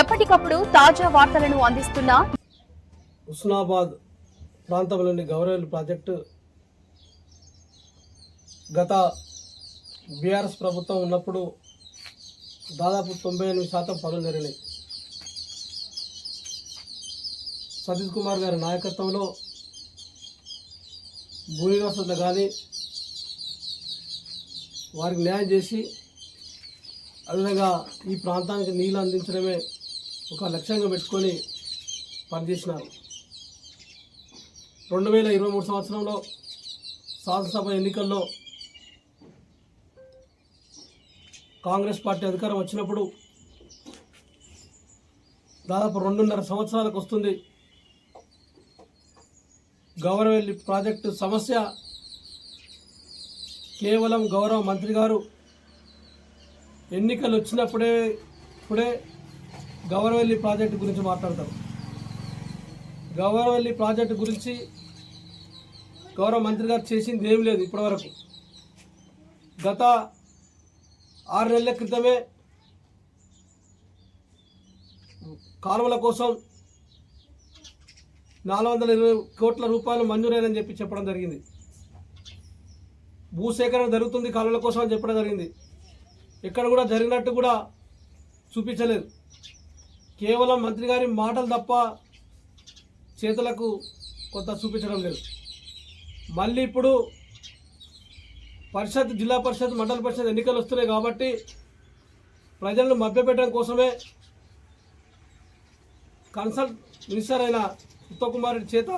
ఎప్పటికప్పుడు తాజా వార్తలను అందిస్తున్న హుస్నాబాద్ ప్రాంతంలోని గౌరవల్లి ప్రాజెక్టు గత బీఆర్ఎస్ ప్రభుత్వం ఉన్నప్పుడు దాదాపు 98% పనులు జరిగినాయి. సతీష్ కుమార్ గారి నాయకత్వంలో భూమి వసతులు కానీ వారికి న్యాయం చేసి అదేవిధంగా ఈ ప్రాంతానికి నీళ్ళు అందించడమే ఒక లక్ష్యంగా పెట్టుకొని పనిచేసినారు. 2023 సంవత్సరంలో శాసనసభ ఎన్నికల్లో కాంగ్రెస్ పార్టీ అధికారం వచ్చినప్పుడు దాదాపు 2.5 సంవత్సరాలకు వస్తుంది. గౌరవల్లి ప్రాజెక్టు సమస్య కేవలం గౌరవ మంత్రి గారు ఎన్నికలు వచ్చినప్పుడే గౌరవల్లి ప్రాజెక్టు గురించి మాట్లాడతారు. గౌరవల్లి ప్రాజెక్టు గురించి గౌరవ మంత్రి గారు చేసింది ఏం లేదు ఇప్పటివరకు. గత 6 నెలల క్రితమే కాలువల కోసం 420 కోట్ల రూపాయలు మంజూరైనని చెప్పి చెప్పడం జరిగింది. భూసేకరణ జరుగుతుంది కాలువల కోసం అని చెప్పడం జరిగింది. ఎక్కడ కూడా జరిగినట్టు కూడా చూపించలేదు. కేవలం మంత్రి గారి మాటలు తప్ప చేతులకు కొంత చూపించడం లేదు. మళ్ళీ ఇప్పుడు పరిషత్, జిల్లా పరిషత్, మండల పరిషత్ ఎన్నికలు వస్తున్నాయి కాబట్టి ప్రజలను మభ్యపెట్టడం కోసమే కన్సల్ట్ మినిస్టర్ అయిన ఉత్తమ్ కుమార్ రెడ్డి చేత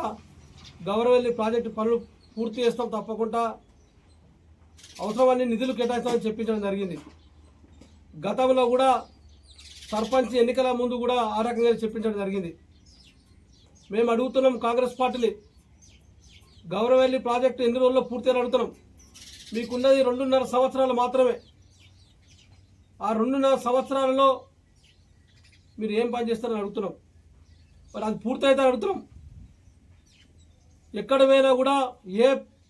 గౌరవల్లి ప్రాజెక్టు పనులు పూర్తి చేస్తాం, తప్పకుండా అవసరమని నిధులు కేటాయిస్తామని చెప్పించడం జరిగింది. గతంలో కూడా సర్పంచ్ ఎన్నికల ముందు కూడా ఆ రకంగా చెప్పించడం జరిగింది. మేము అడుగుతున్నాం కాంగ్రెస్ పార్టీని, గౌరవల్లి ప్రాజెక్టు ఎన్ని రోజుల్లో పూర్తిగా అడుగుతున్నాం. మీకున్నది 2.5 సంవత్సరాలు మాత్రమే. ఆ 2.5 సంవత్సరాలలో మీరు ఏం పని చేస్తారని అడుగుతున్నాం. మరి అది పూర్తయితే అడుగుతున్నాం. ఎక్కడ పోయినా కూడా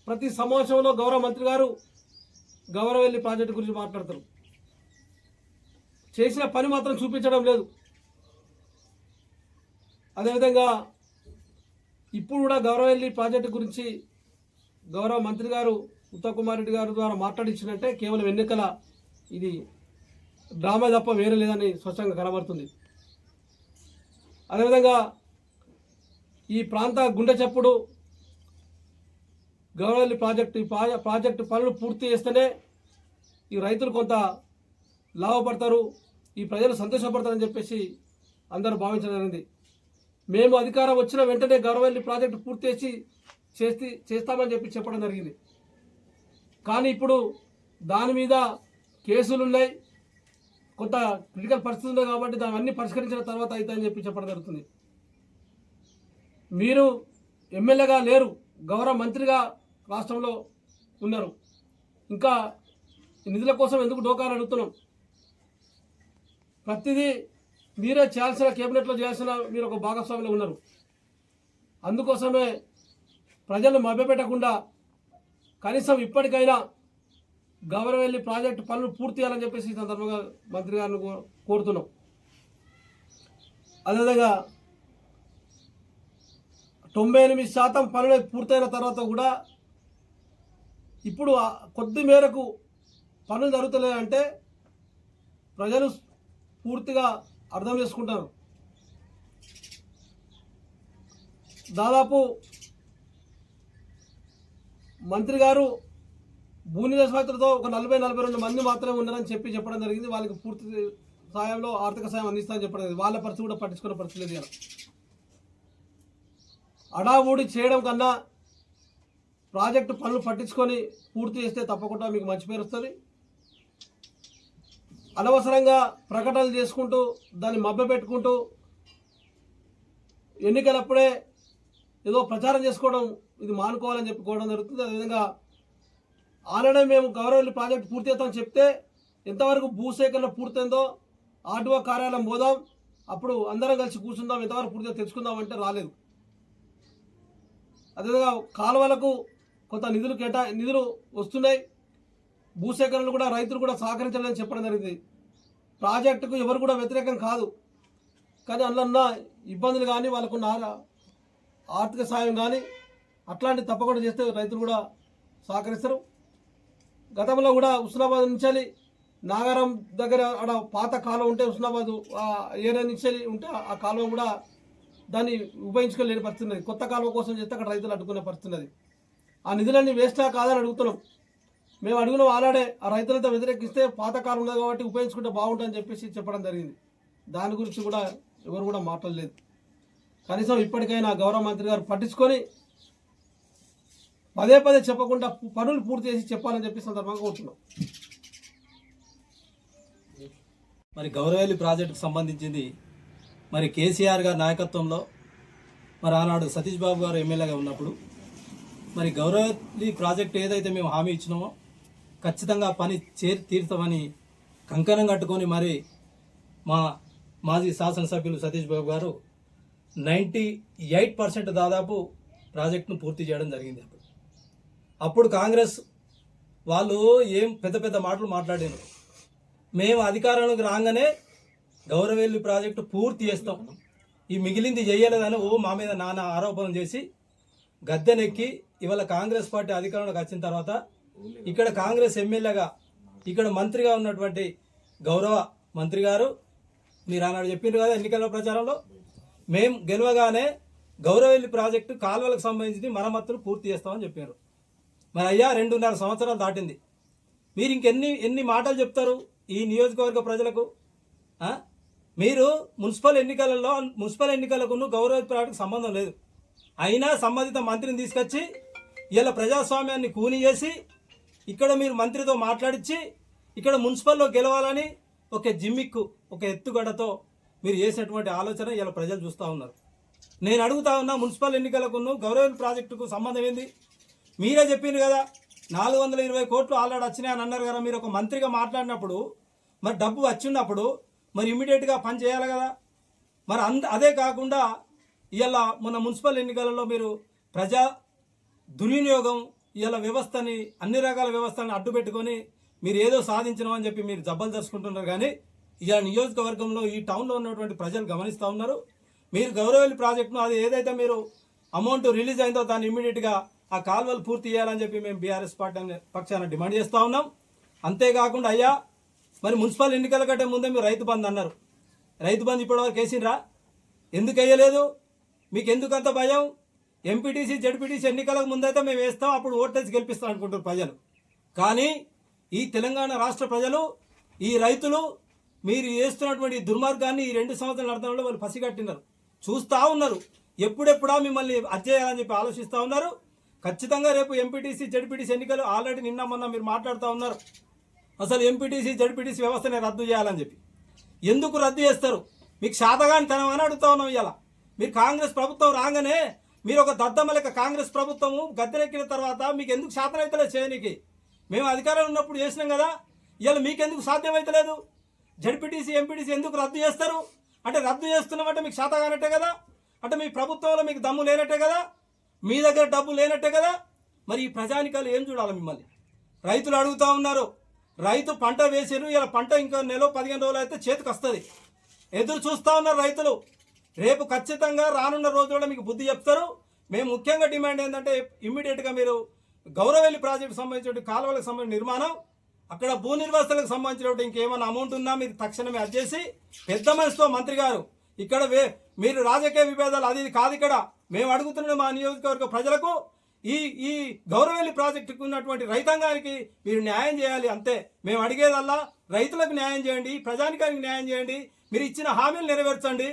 ప్రతి సమావేశంలో గౌరవ మంత్రి గారు గౌరవల్లి ప్రాజెక్టు గురించి మాట్లాడతారు. చేసిన పని మాత్రం చూపించడం లేదు. అదేవిధంగా ఇప్పుడు కూడా గౌరవల్లి ప్రాజెక్టు గురించి గౌరవ మంత్రి గారు ఉత్తమ్ కుమార్ రెడ్డి గారి ద్వారా మాట్లాడించినట్టే కేవలం ఎన్నికల ఇది డ్రామా తప్ప వేరే లేదని స్పష్టంగా కనబడుతుంది. అదేవిధంగా ఈ ప్రాంత గుండె చప్పుడు గౌరవల్లి ప్రాజెక్టు పనులు పూర్తి చేస్తేనే ఈ రైతులు కొంత లాభపడతారు, ఈ ప్రజలు సంతోషపడతారని చెప్పేసి అందరూ భావించడం జరిగింది. మేము అధికారం వచ్చిన వెంటనే గౌరవల్లి ప్రాజెక్టు పూర్తి చేస్తామని చెప్పడం జరిగింది. కానీ ఇప్పుడు దాని మీద కేసులు ఉన్నాయి, కొంత క్రిటికల్ పరిస్థితి ఉంది కాబట్టి దాన్ని అన్ని పరిష్కరించిన తర్వాత అవుతాయని చెప్పడం జరుగుతుంది. మీరు ఎమ్మెల్యేగా లేరు, గౌరవ మంత్రిగా రాష్ట్రంలో ఉన్నారు. ఇంకా నిధుల కోసం ఎందుకు డోకాలు అడుగుతున్నాం? ప్రతిదీ మీరే చేయాల్సిన, కేబినెట్లో చేయాల్సిన మీరు ఒక భాగస్వామిలో ఉన్నారు. అందుకోసమే ప్రజలను మభ్యపెట్టకుండా కనీసం ఇప్పటికైనా గౌరవల్లి ప్రాజెక్టు పనులు పూర్తి చేయాలని చెప్పేసి ఈ సందర్భంగా మంత్రి గారిని కోరుతున్నాం. అదేవిధంగా 98% పనులు పూర్తయిన తర్వాత కూడా ఇప్పుడు కొద్ది మేరకు పనులు జరుగుతలేదంటే ప్రజలు పూర్తిగా అర్థం చేసుకుంటారు. దాదాపు మంత్రి గారు భూమి నివాసితులతో ఒక 40-42 మంది మాత్రమే ఉన్నారని చెప్పడం జరిగింది. వాళ్ళకి పూర్తి సాయంలో ఆర్థిక సాయం అందిస్తామని చెప్పడం జరిగింది. వాళ్ళ పరిస్థితి కూడా పట్టించుకునే పరిస్థితి లేదు. అడావుడి చేయడం కన్నా ప్రాజెక్టు పనులు పట్టించుకొని పూర్తి చేస్తే తప్పకుండా మీకు మంచి పేరు వస్తుంది. అనవసరంగా ప్రకటనలు చేసుకుంటూ దాన్ని మభ్యపెట్టుకుంటూ ఎన్నికలప్పుడే ఏదో ప్రచారం చేసుకోవడం ఇది మానుకోవాలని చెప్పుకోవడం జరుగుతుంది. అదేవిధంగా ఆల్రెడీ మేము గౌరవల్లి ప్రాజెక్టు పూర్తి చేస్తామని చెప్తే ఎంతవరకు భూసేకరణ పూర్తయిందో ఆర్డీఓ కార్యాలయం పోదాం, అప్పుడు అందరం కలిసి కూర్చుందాం, ఎంతవరకు పూర్తిగా తెచ్చుకుందాం అంటే రాలేదు. అదేవిధంగా కాలువలకు కొంత నిధులు వస్తున్నాయి. భూసేకరణలు కూడా రైతులు కూడా సహకరించాలని చెప్పడం జరిగింది. ప్రాజెక్టుకు ఎవరు కూడా వ్యతిరేకం కాదు. కానీ అందులో ఉన్న ఇబ్బందులు కానీ వాళ్ళకున్న ఆర్థిక సాయం కానీ అట్లాంటివి తప్పకుండా చేస్తే రైతులు కూడా సహకరిస్తారు. గతంలో కూడా హుస్నాబాద్ నుంచి నాగారం దగ్గర అక్కడ పాత కాలువ ఉంటే హుస్నాబాద్ ఏరియా నుంచి ఉంటే ఆ కాలువ కూడా దాన్ని ఉపయోగించుకోలేని పరిస్థితి ఉన్నది. కొత్త కాలువ కోసం చేస్తే అక్కడ రైతులు అడ్డుకునే పరిస్థితి ఉన్నది. ఆ నిధులన్నీ వేస్టా కాదని అడుగుతున్నాం. మేము అడుగున ఆలాడే ఆ రైతులతో వ్యతిరేకిస్తే పాత కాలం ఉన్నది కాబట్టి ఉపయోగించుకుంటే బాగుంటుందని చెప్పేసి చెప్పడం జరిగింది. దాని గురించి కూడా ఎవరు కూడా మాట్లాడలేదు. కనీసం ఇప్పటికైనా గౌరవ మంత్రి గారు పట్టించుకొని పదే పదే చెప్పకుండా పనులు పూర్తి చేసి చెప్పాలని చెప్పి సందర్భంగా కోరుతున్నాం. మరి గౌరవెల్లి ప్రాజెక్టుకు సంబంధించింది మరి కేసీఆర్ గారి నాయకత్వంలో మరి ఆనాడు సతీష్ బాబు గారు ఎమ్మెల్యేగా ఉన్నప్పుడు మరి గౌరవెల్లి ప్రాజెక్టు ఏదైతే మేము హామీ ఇచ్చినామో ఖచ్చితంగా పని తీరుతామని కంకణం కట్టుకొని మరి మా మాజీ శాసనసభ్యులు సతీష్ బాబు గారు 98% దాదాపు ప్రాజెక్టును పూర్తి చేయడం జరిగింది. అప్పుడు కాంగ్రెస్ వాళ్ళు ఏం పెద్ద పెద్ద మాటలు మాట్లాడారు. మేము అధికారంలోకి రాగానే గౌరవెల్లి ప్రాజెక్టు పూర్తి చేస్తాం, ఈ మిగిలింది చేయలేదని మా మీద నానా ఆరోపణలు చేసి గద్దెనెక్కి ఇవాళ కాంగ్రెస్ పార్టీ అధికారంలోకి వచ్చిన తర్వాత ఇక్కడ కాంగ్రెస్ ఎమ్మెల్యేగా ఇక్కడ మంత్రిగా ఉన్నటువంటి గౌరవ మంత్రి గారు మీరు ఆనాడు చెప్పిండ్రు కదా ఎన్నికల ప్రచారంలో, మేము గెలవగానే గౌరవెల్లి ప్రాజెక్టు కాలువలకు సంబంధించి మరమ్మతులు పూర్తి చేస్తామని చెప్పారు. మరి అయ్యా 2.5 సంవత్సరాలు దాటింది, మీరు ఇంకెన్ని మాటలు చెప్తారు ఈ నియోజకవర్గ ప్రజలకు? మీరు మున్సిపల్ ఎన్నికలకు గౌరవెల్లి ప్రాజెక్టుకు సంబంధం లేదు, అయినా సంబంధిత మంత్రిని తీసుకొచ్చి ఇలా ప్రజాస్వామ్యాన్ని కూని చేసి ఇక్కడ మీరు మంత్రితో మాట్లాడించి ఇక్కడ మున్సిపల్లో గెలవాలని ఒక జిమ్మిక్కు ఒక ఎత్తుగడతో మీరు చేసినటువంటి ఆలోచన ఇలా ప్రజలు చూస్తూ ఉన్నారు. నేను అడుగుతా ఉన్నా, మున్సిపల్ ఎన్నికలకు గౌరవెల్లి ప్రాజెక్టుకు సంబంధం ఏంది? మీరే చెప్పిండ్రు కదా 420 కోట్లు ఆల్రెడీ వచ్చినాయని అన్నారు కదా. మీరు ఒక మంత్రిగా మాట్లాడినప్పుడు మరి డబ్బు వచ్చినప్పుడు మరి ఇమ్మీడియట్గా పని చేయాలి కదా. మరి అదే కాకుండా ఇవాళ మన మున్సిపల్ ఎన్నికలలో మీరు ప్రజా దుర్వినియోగం ఇవాళ వ్యవస్థని అన్ని రకాల వ్యవస్థలను అడ్డుపెట్టుకొని మీరు ఏదో సాధించడం అని చెప్పి మీరు జబ్బలు తెచ్చుకుంటున్నారు. కానీ ఇవాళ నియోజకవర్గంలో ఈ టౌన్లో ఉన్నటువంటి ప్రజలు గమనిస్తూ ఉన్నారు. మీరు గౌరవెల్లి ప్రాజెక్టును అది ఏదైతే మీరు అమౌంట్ రిలీజ్ అయిందో దాన్ని ఇమ్మీడియట్గా ఆ కాలువలు పూర్తి చేయాలని చెప్పి మేము బీఆర్ఎస్ పార్టీ పక్షాన డిమాండ్ చేస్తూ ఉన్నాం. అంతేకాకుండా అయ్యా మరి మున్సిపల్ ఎన్నికల కంటే ముందే మీరు రైతు బంధు అన్నారు. రైతు బంధు ఇప్పటివరకు వేసిండ్రా? ఎందుకు వేయలేదు? మీకు ఎందుకంత భయం? ఎంపీటీసీ జడ్పీటీసీ ఎన్నికలకు ముందైతే మేము వేస్తాం, అప్పుడు ఓటేసి గెలిపిస్తాం అనుకుంటారు ప్రజలు. కానీ ఈ తెలంగాణ రాష్ట్ర ప్రజలు ఈ రైతులు మీరు చేస్తున్నటువంటి దుర్మార్గాన్ని ఈ 2 సంవత్సరాల అర్థంలో వాళ్ళు పసిగట్టినారు, చూస్తూ ఉన్నారు. ఎప్పుడెప్పుడా మిమ్మల్ని అధ్యయాలని చెప్పి ఆలోచిస్తూ ఉన్నారు. ఖచ్చితంగా రేపు ఎంపీటీసీ జడ్పీటీసీ ఎన్నికలు ఆల్రెడీ నిన్న మొన్న మీరు మాట్లాడుతూ ఉన్నారు. అసలు ఎంపీటీసీ జడ్పీటీసీ వ్యవస్థని రద్దు చేయాలని చెప్పి ఎందుకు రద్దు చేస్తారు? మీకు శాతగాని తనం అని అడుగుతా ఉన్నాం. ఇవాళ మీరు కాంగ్రెస్ ప్రభుత్వం రాగానే మీరు ఒక దద్దమ్మ లెక్క కాంగ్రెస్ ప్రభుత్వము గద్దెనెక్కిన తర్వాత మీకు ఎందుకు శాతనైతలేదు చేయనికి? మేము అధికారంలో ఉన్నప్పుడు చేసినాం కదా, ఇవాళ మీకెందుకు సాధ్యమైతలేదు? జడ్పీటీసీ ఎంపీటీసీ ఎందుకు రద్దు చేస్తారు? అంటే రద్దు చేస్తున్నామంటే మీకు శాత కానట్టే కదా, అంటే మీ ప్రభుత్వంలో మీకు దమ్ము లేనట్టే కదా, మీ దగ్గర డబ్బు లేనట్టే కదా. మరి ఈ ప్రజానికాలు ఏం చూడాలి మిమ్మల్ని? రైతులు అడుగుతూ ఉన్నారు. రైతు పంట వేసారు, ఇలా పంట ఇంకో 15 రోజులు అయితే చేతికి వస్తుంది, ఎదురు చూస్తూ ఉన్నారు రైతులు. రేపు ఖచ్చితంగా రానున్న రోజుల్లో మీకు బుద్ధి చెప్తారు. మేము ముఖ్యంగా డిమాండ్ ఏంటంటే ఇమ్మీడియట్గా మీరు గౌరవెల్లి ప్రాజెక్టు సంబంధించిన కాలువలకు సంబంధించిన నిర్మాణం, అక్కడ భూ నిర్వాసాలకు సంబంధించినటువంటి ఇంకేమైనా అమౌంట్ ఉన్నా మీరు తక్షణమే అది చేసి పెద్ద మనసుతో మంత్రి గారు ఇక్కడ మీరు రాజకీయ విభేదాలు అది కాదు. ఇక్కడ మేము అడుగుతున్న మా నియోజకవర్గ ప్రజలకు ఈ గౌరవెల్లి ప్రాజెక్టుకు ఉన్నటువంటి రైతాంగానికి మీరు న్యాయం చేయాలి, అంతే. మేము అడిగేదల్లా రైతులకు న్యాయం చేయండి, ప్రజానికానికి న్యాయం చేయండి, మీరు ఇచ్చిన హామీలు నెరవేర్చండి,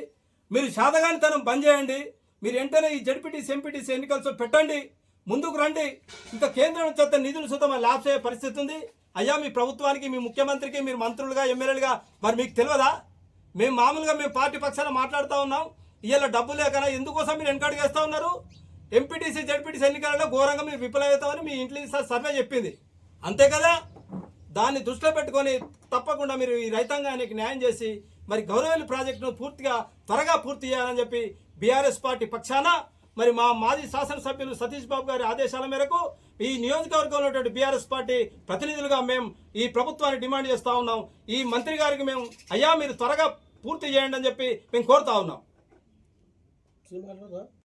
మీరు శాతగానితనం బంద్ చేయండి, మీరు వెంటనే ఈ జడ్పీటీసీ ఎంపీటీసీ ఎన్నికలతో పెట్టండి, ముందుకు రండి. ఇంకా కేంద్రం నుంచి వస్తే నిధులు సుతం ల్యాబ్స్ అయ్యే పరిస్థితి ఉంది. అయ్యా మీ ప్రభుత్వానికి, మీ ముఖ్యమంత్రికి, మీరు మంత్రులుగా ఎమ్మెల్యేలుగా మరి మీకు తెలియదా? మేము మామూలుగా మేము పార్టీ పక్షాన మాట్లాడుతూ ఉన్నాం. ఇవాళ డబ్బు లేకనా ఎందుకోసం మీరు వెనకడుగు వేస్తూ ఉన్నారు? ఎంపీటీసీ జడ్పీటీసీ ఎన్నికలలో ఘోరంగా మీరు విఫలమవుతామని మీ ఇంటెలిజెన్స్ సర్వే చెప్పింది, అంతే కదా. దాన్ని దృష్టిలో పెట్టుకొని తప్పకుండా మీరు ఈ రైతాంగానికి న్యాయం చేసి మరి గౌరవెల్లి ప్రాజెక్టును త్వరగా పూర్తి చేయాలని చెప్పి బీఆర్ఎస్ పార్టీ పక్షాన మరి మా మాజీ శాసనసభ్యులు సతీష్ బాబు గారి ఆదేశాల మేరకు ఈ నియోజకవర్గంలో ఉన్నటువంటి బీఆర్ఎస్ పార్టీ ప్రతినిధులుగా మేము ఈ ప్రభుత్వాన్ని డిమాండ్ చేస్తూ ఉన్నాం. ఈ మంత్రి గారికి మేము అయ్యా మీరు త్వరగా పూర్తి చేయండి అని చెప్పి మేము కోరుతా ఉన్నాం.